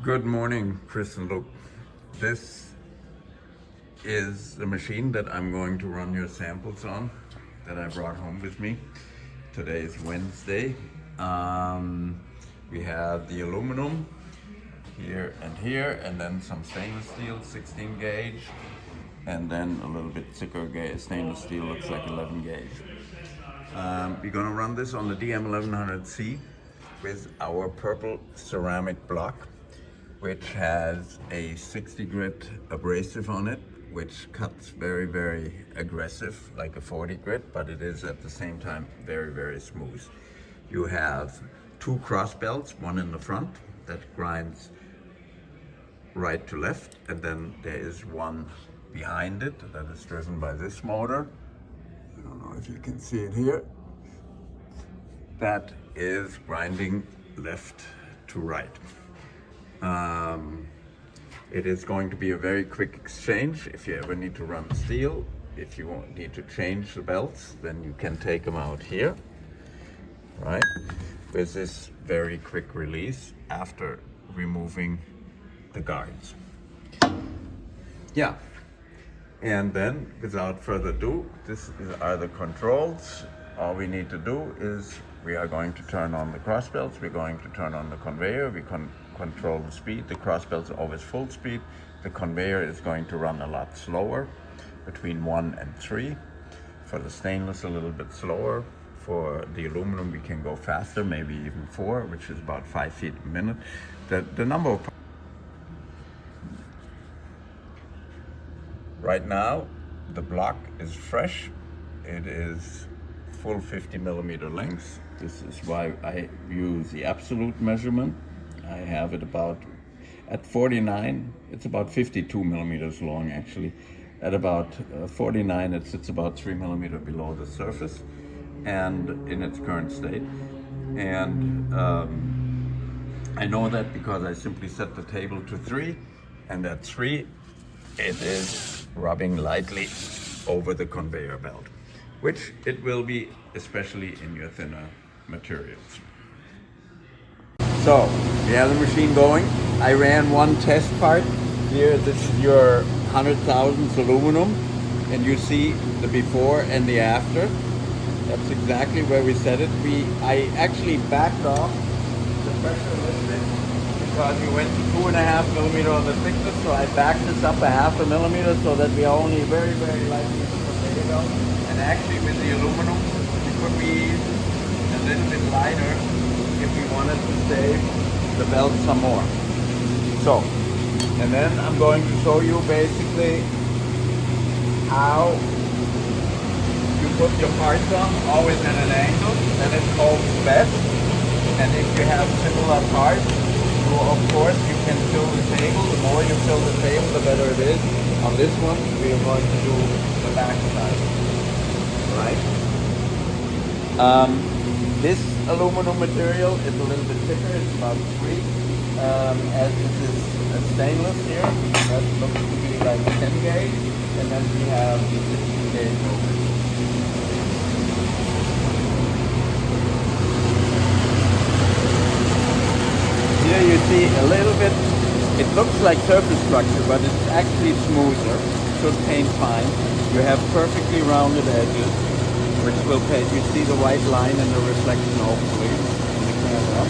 Good morning, Chris and Luke. This is the machine that I'm going to run your samples on that I brought home with me. Today is Wednesday. We have the aluminum here, and then some stainless steel, 16 gauge, and then a little bit thicker stainless steel, looks like 11 gauge. We're gonna run this on the DM1100C with our purple ceramic block, which has a 60 grit abrasive on it, which cuts very, very aggressive, like a 40 grit, but it is at the same time very, very smooth. You have two cross belts, one in the front that grinds right to left, and then there is one behind it that is driven by this motor. I don't know if you can see it here. That is grinding left to right. It is going to be a very quick exchange. If you ever need to run steel, if you need to change the belts, then you can take them out here, right? With this very quick release after removing the guards. Yeah, and then without further ado, are the controls. All we need to do is we are going to turn on the cross belts, we're going to turn on the conveyor, we can control the speed. The cross belts are always full speed. The conveyor is going to run a lot slower, between 1 and 3. For the stainless, a little bit slower. For the aluminum, we can go faster, maybe even 4, which is about 5 feet a minute. The number of... Right now, the block is fresh. It is full 50 millimeter length. This is why I use the absolute measurement. I have it about, at 49, it's about 52 millimeters long actually. At about 49, it sits about 3 millimeters below the surface and in its current state. And I know that because I simply set the table to 3, and at 3, it is rubbing lightly over the conveyor belt, which it will be, especially in your thinner materials. So, we have the machine going. I ran one test part here. This is your 100,000 aluminum, and you see the before and the after. That's exactly where we set it. I actually backed off the pressure a little bit because we went to 2.5 millimeter on the thickness, so I backed this up 0.5 millimeter so that we are only very, very lightly potato. And actually with the aluminum, it could be a little bit lighter if we wanted to save the belt some more. So, and then I'm going to show you basically how you put your parts on, always at an angle, and it's called best. And if you have similar parts, of course you can fill the table. The more you fill the table, the better it is. On this one, we are going to do the back side, right? This aluminum material is a little bit thicker, it's about 3. As this is a stainless here, that looks to be like 10 gauge, and then we have the 16 gauge over. Here you see a little bit, it looks like surface structure, but it's actually smoother. It should paint fine. You have perfectly rounded edges, which will paint. You see the white line and the reflection hopefully in the camera,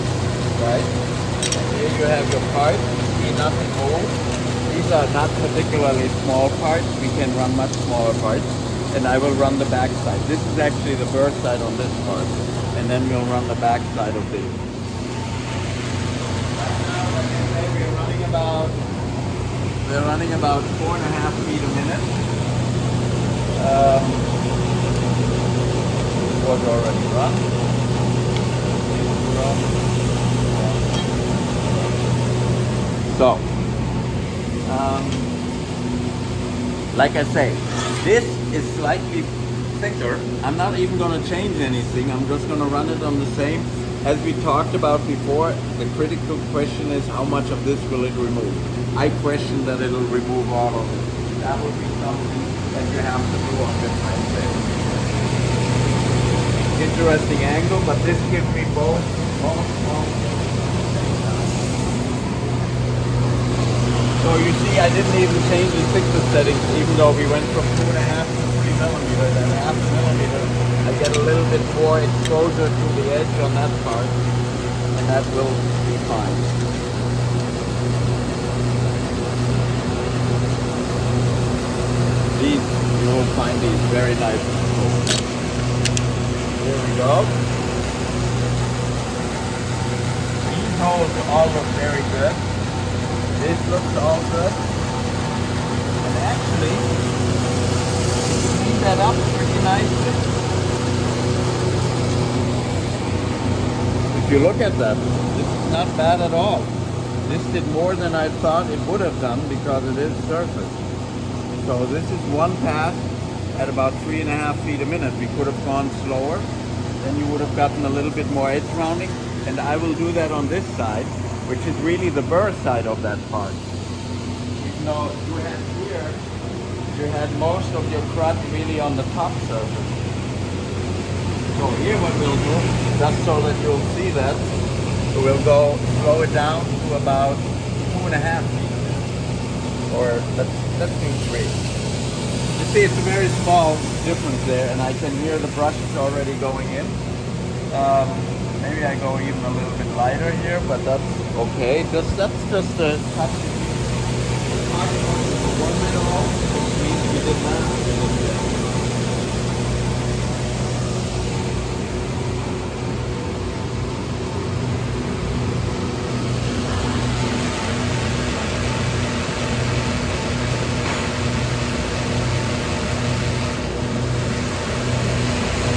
right? And here you have your parts, see nothing move. These are not particularly small parts, we can run much smaller parts. And I will run the back side. This is actually the burst side on this part. And then we'll run the back side of this. Right now, like I say, we're running about 4.5 feet a minute. Was already run. So, like I say, this is slightly thicker. I'm not even going to change anything. I'm just going to run it on the same. As we talked about before, the critical question is how much of this will it remove? I question that it'll remove all of it. That would be something that you have to do on this time table. Interesting angle, but this gives me both. So you see, I didn't even change the thickness settings, even though we went from 2.5 to 3 millimeters and half a millimeter. I get a little bit more exposure to the edge on that part, and that will be fine. These, you will find these very nice. Here we go. These holes all look very good. This looks all good. And actually, you clean that up pretty nicely. If you look at that, this is not bad at all. This did more than I thought it would have done because it is surface. So this is one pass at about 3.5 feet a minute. We could have gone slower, then you would have gotten a little bit more edge rounding. And I will do that on this side, which is really the burr side of that part. Even though you had here, you had most of your crud really on the top surface. So here what we'll do, just so that you'll see that, we'll go slow it down to about 2.5 feet. Or let's do 3. You see, it's a very small difference there, and I can hear the brushes already going in. Maybe I go even a little bit lighter here, but that's okay. That's just a touch. It's hard to go 1 minute off, which means we did not do it.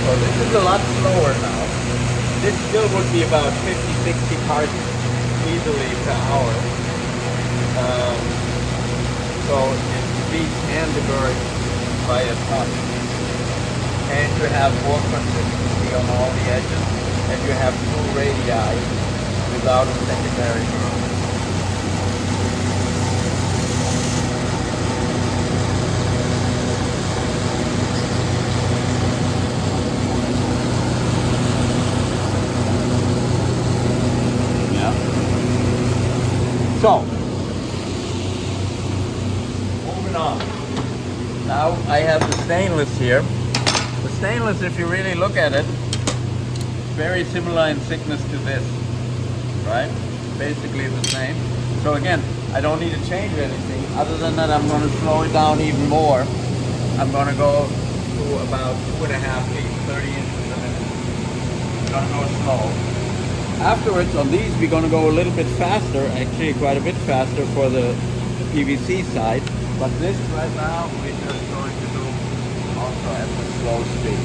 So this is a lot slower now. This still would be about 50-60 parts easily per hour. So it beats and the bird by a ton. And you have more consistency on all the edges, and you have 2 radii without a secondary bird. So, moving on. Now I have the stainless here. The stainless, if you really look at it, very similar in thickness to this, right? Basically the same. So again, I don't need to change anything. Other than that, I'm going to slow it down even more. I'm going to go to about 2.5 feet, 30 inches a minute. I'm going to go slow. Afterwards, on these, we're going to go a little bit faster, actually quite a bit faster for the PVC side. But this right now, we're just going to do also at the slow speed.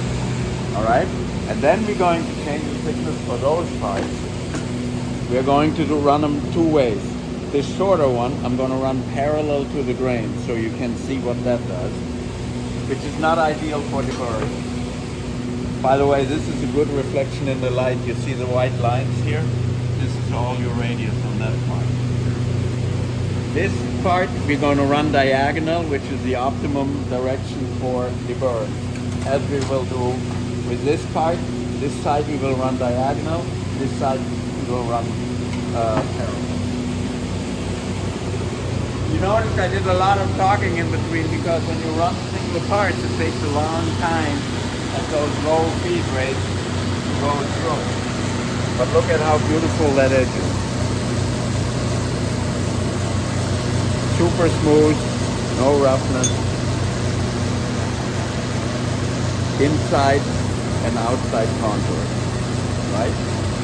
All right? And then we're going to change the thickness for those parts. We're going to run them 2 ways. This shorter one, I'm going to run parallel to the grain, so you can see what that does, which is not ideal for the bird. By the way, this is a good reflection in the light. You see the white lines here? This is all your radius on that part. This part we're going to run diagonal, which is the optimum direction for the bird. As we will do with this part, this side we will run diagonal, this side we will run parallel. You notice I did a lot of talking in between because when you run single parts, it takes a long time at those low feed rates to go through. But look at how beautiful that edge is. Super smooth, no roughness. Inside and outside contour, right?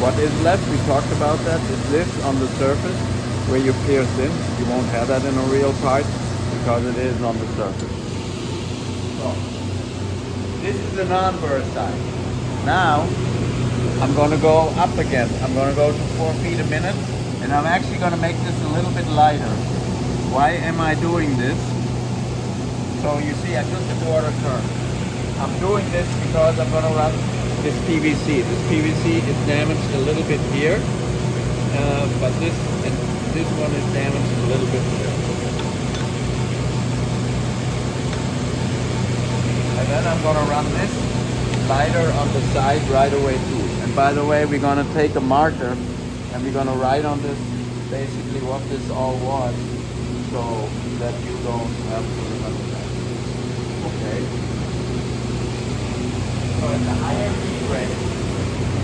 What is left, we talked about that, is this on the surface where you pierce in. You won't have that in a real part because it is on the surface. So, this is the non-burr side. Now, I'm going to go up again. I'm going to go to 4 feet a minute, and I'm actually going to make this a little bit lighter. Why am I doing this? So you see, I just a quarter turn. I'm doing this because I'm going to run this PVC. This PVC is damaged a little bit here, but this one is damaged a little bit here. And then I'm going to run this lighter on the side right away too. And by the way, we're going to take a marker and we're going to write on this basically what this all was. so that you don't have to remember that. Okay. So in the higher heat rate,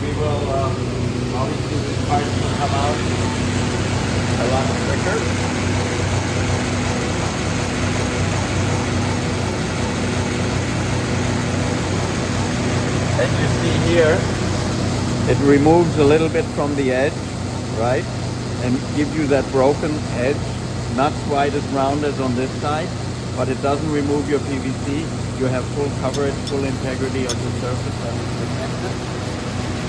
we will obviously this part will come out a lot quicker. And you see here, it removes a little bit from the edge, right? And gives you that broken edge, not quite as round as on this side, but it doesn't remove your PVC. You have full coverage, full integrity of the surface that is protected.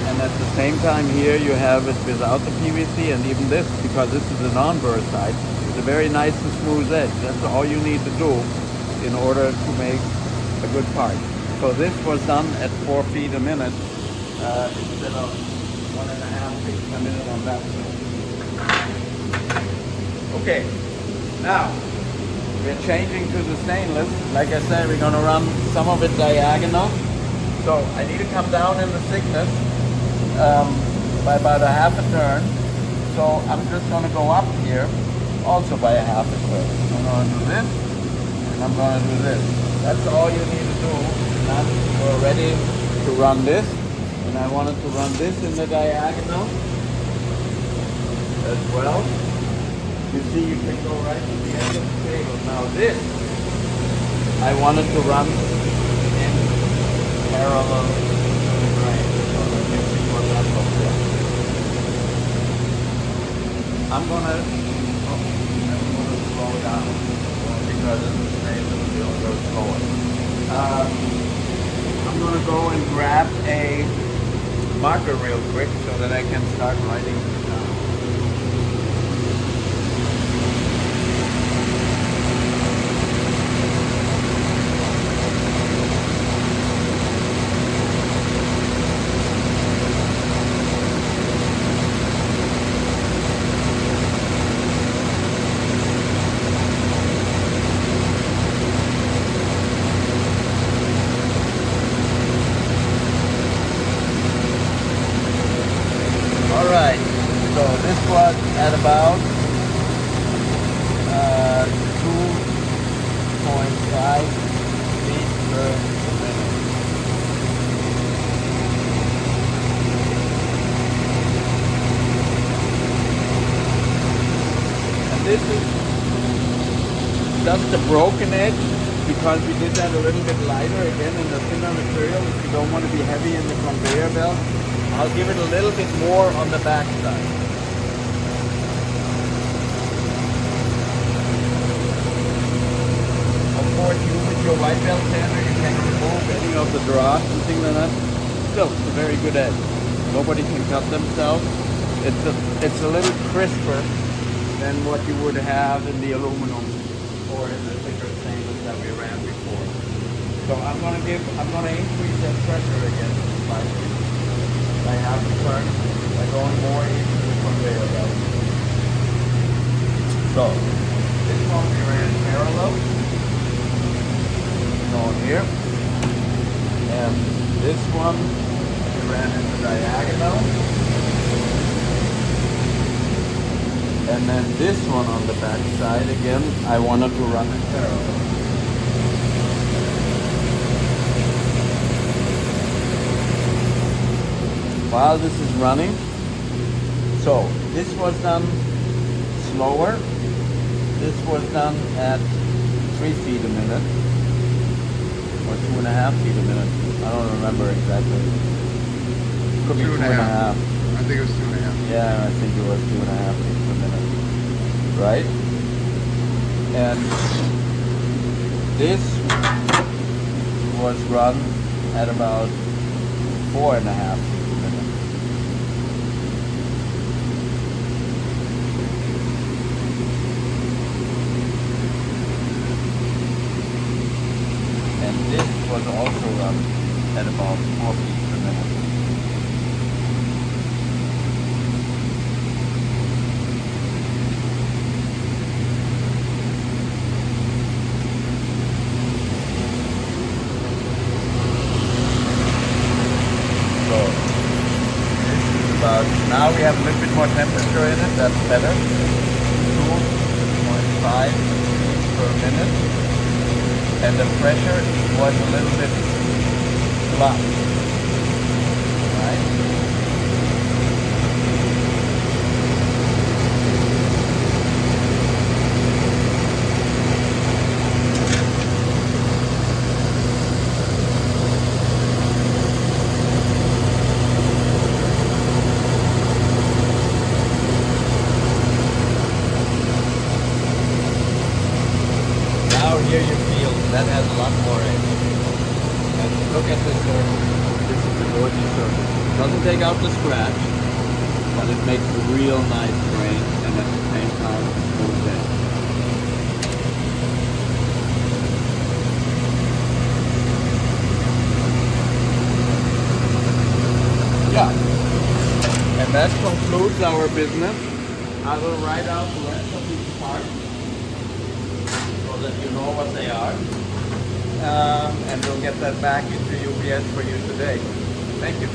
And at the same time here, you have it without the PVC, and even this, because this is a non-burr side, it's a very nice and smooth edge. That's all you need to do in order to make a good part. So this was done at 4 feet a minute instead of 1.5 feet a minute on that side. Okay, now we're changing to the stainless. Like I said, we're going to run some of it diagonal. So I need to come down in the thickness by about a half a turn. So I'm just going to go up here also by a half a turn. I'm going to do this and I'm going to do this. That's all you need to do. Now we're ready to run this, and I wanted to run this in the diagonal as well. You see, you can go right to the end of the table. Now this, I wanted to run in parallel to the grain, so that you see what that looks like. I'm gonna slow down because it's the same, it'll go slower. I'm going to go and grab a marker real quick so that I can start writing this down. Alright, so this was at about 2.5 feet per minute. And this is just a broken edge because we did that a little bit lighter again in the thinner material. If you don't want to be heavy in the conveyor belt, I'll give it a little bit more on the back side. Of course, you with your white belt sander, you can remove any of the dross and things like that. Still, it's a very good edge. Nobody can cut themselves. It's a little crisper than what you would have in the aluminum or in the thicker stainless that we ran before. So I'm gonna increase that pressure again slightly. I have to turn by going more into the conveyor belt. So, this one we ran parallel, going here, and this one we ran in the diagonal, and then this one on the back side again, I wanted to run in parallel. While this is running, so this was done slower, this was done at 3 feet a minute, or 2.5 feet a minute, I don't remember exactly. Could be 2.5. I think it was 2.5. Yeah, I think it was 2.5 feet per minute, right? And this was run at about 4.5 feet. Was also run at about 4 feet per minute. So this is about, now we have a little bit more temperature in it, that's better. 2.5 35 per minute, and the pressure was a little bit flat. Right? Now here you feel that has a lot more edge. And look at this surface. This is the gorgeous surface. Doesn't take out the scratch, but it makes a real nice grain and at the same time a smooth edge. Yeah. And that concludes our business. I will write out the rest of these parts so that you know what they are. And we'll get that back into UPS for you today. Thank you.